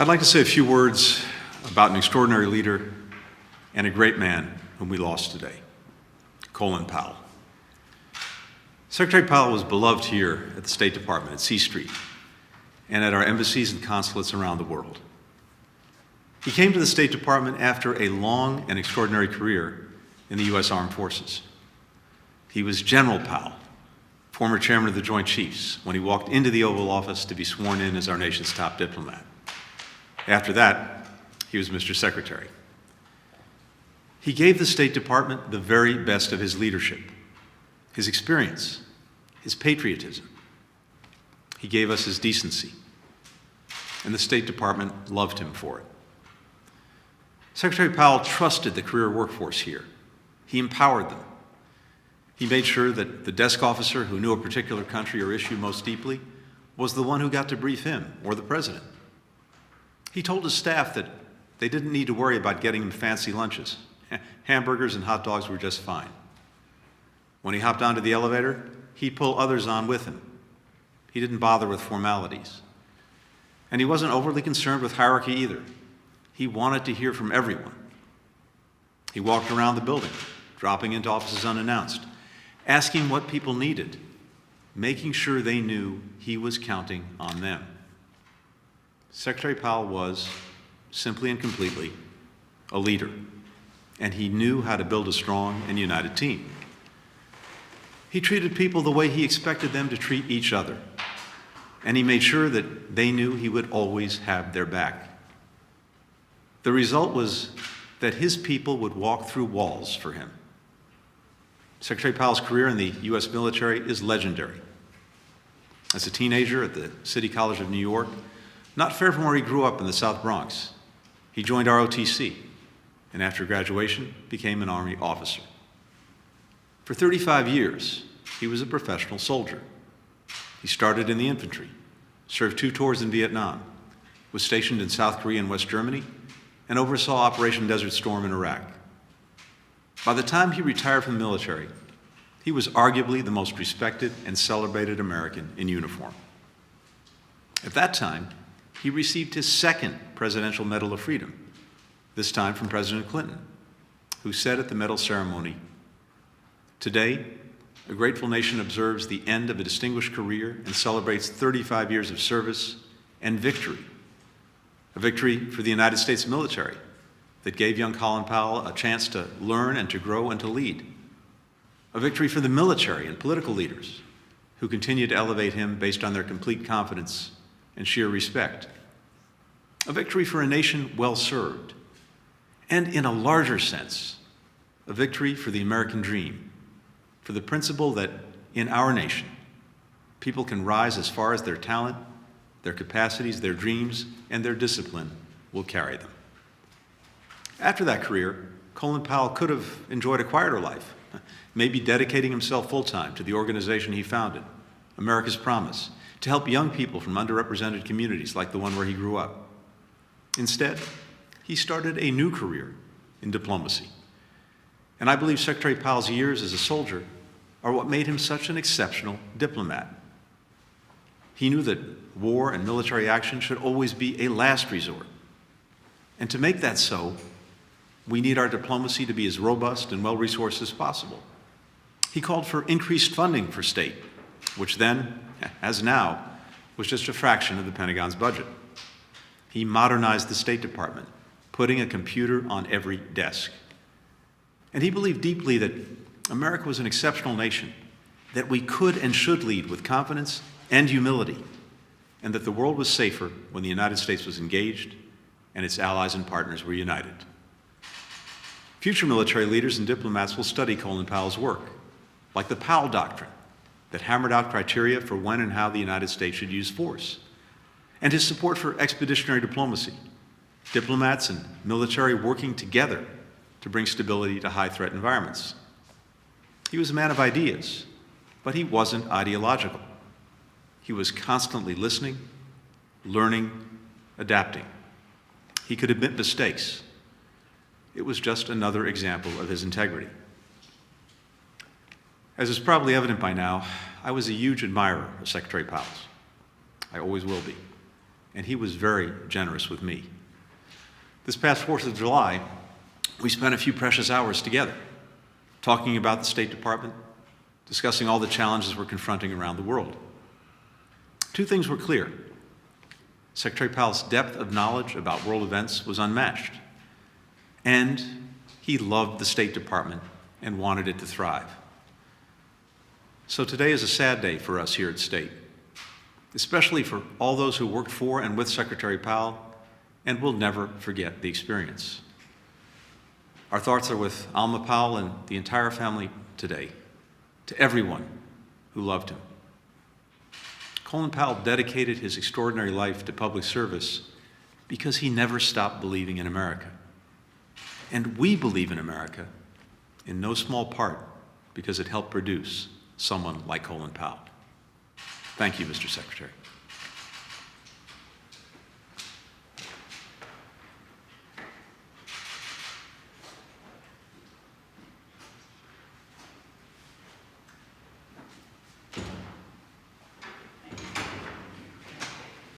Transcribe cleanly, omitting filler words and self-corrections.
I'd like to say a few words about an extraordinary leader and a great man whom we lost today, Colin Powell. Secretary Powell was beloved here at the State Department at C Street and at our embassies and consulates around the world. He came to the State Department after a long and extraordinary career in the U.S. Armed Forces. He was General Powell, former chairman of the Joint Chiefs, when he walked into the Oval Office to be sworn in as our nation's top diplomat. After that, he was Mr. Secretary. He gave the State Department the very best of his leadership, his experience, his patriotism. He gave us his decency, and the State Department loved him for it. Secretary Powell trusted the career workforce here. He empowered them. He made sure that the desk officer who knew a particular country or issue most deeply was the one who got to brief him or the president. He told his staff that they didn't need to worry about getting him fancy lunches. Hamburgers and hot dogs were just fine. When he hopped onto the elevator, he'd pull others on with him. He didn't bother with formalities. And he wasn't overly concerned with hierarchy either. He wanted to hear from everyone. He walked around the building, dropping into offices unannounced, asking what people needed, making sure they knew he was counting on them. Secretary Powell was, simply and completely, a leader, and he knew how to build a strong and united team. He treated people the way he expected them to treat each other, and he made sure that they knew he would always have their back. The result was that his people would walk through walls for him. Secretary Powell's career in the U.S. military is legendary. As a teenager at the City College of New York, not far from where he grew up in the South Bronx, he joined ROTC, and after graduation, became an Army officer. For 35 years, he was a professional soldier. He started in the infantry, served 2 tours in Vietnam, was stationed in South Korea and West Germany, and oversaw Operation Desert Storm in Iraq. By the time he retired from the military, he was arguably the most respected and celebrated American in uniform. At that time, he received his 2nd Presidential Medal of Freedom, this time from President Clinton, who said at the medal ceremony, "Today, a grateful nation observes the end of a distinguished career and celebrates 35 years of service and victory. A victory for the United States military that gave young Colin Powell a chance to learn and to grow and to lead. A victory for the military and political leaders who continue to elevate him based on their complete confidence and sheer respect. A victory for a nation well served. And in a larger sense, a victory for the American dream, for the principle that in our nation, people can rise as far as their talent, their capacities, their dreams, and their discipline will carry them." After that career, Colin Powell could have enjoyed a quieter life, maybe dedicating himself full-time to the organization he founded, America's Promise, to help young people from underrepresented communities like the one where he grew up. Instead, he started a new career in diplomacy. And I believe Secretary Powell's years as a soldier are what made him such an exceptional diplomat. He knew that war and military action should always be a last resort. And to make that so, we need our diplomacy to be as robust and well-resourced as possible. He called for increased funding for state, which then, as now, was just a fraction of the Pentagon's budget. He modernized the State Department, putting a computer on every desk. And he believed deeply that America was an exceptional nation, that we could and should lead with confidence and humility, and that the world was safer when the United States was engaged and its allies and partners were united. Future military leaders and diplomats will study Colin Powell's work, like the Powell Doctrine, that hammered out criteria for when and how the United States should use force, and his support for expeditionary diplomacy, diplomats and military working together to bring stability to high-threat environments. He was a man of ideas, but he wasn't ideological. He was constantly listening, learning, adapting. He could admit mistakes. It was just another example of his integrity. As is probably evident by now, I was a huge admirer of Secretary Powell's. I always will be. and he was very generous with me. This past 4th of July, we spent a few precious hours together, talking about the State Department, discussing all the challenges we're confronting around the world. Two things were clear. Secretary Powell's depth of knowledge about world events was unmatched, and he loved the State Department and wanted it to thrive. So today is a sad day for us here at State, especially for all those who worked for and with Secretary Powell and will never forget the experience. Our thoughts are with Alma Powell and the entire family today, to everyone who loved him. Colin Powell dedicated his extraordinary life to public service because he never stopped believing in America. And we believe in America in no small part because it helped produce someone like Colin Powell. Thank you, Mr. Secretary.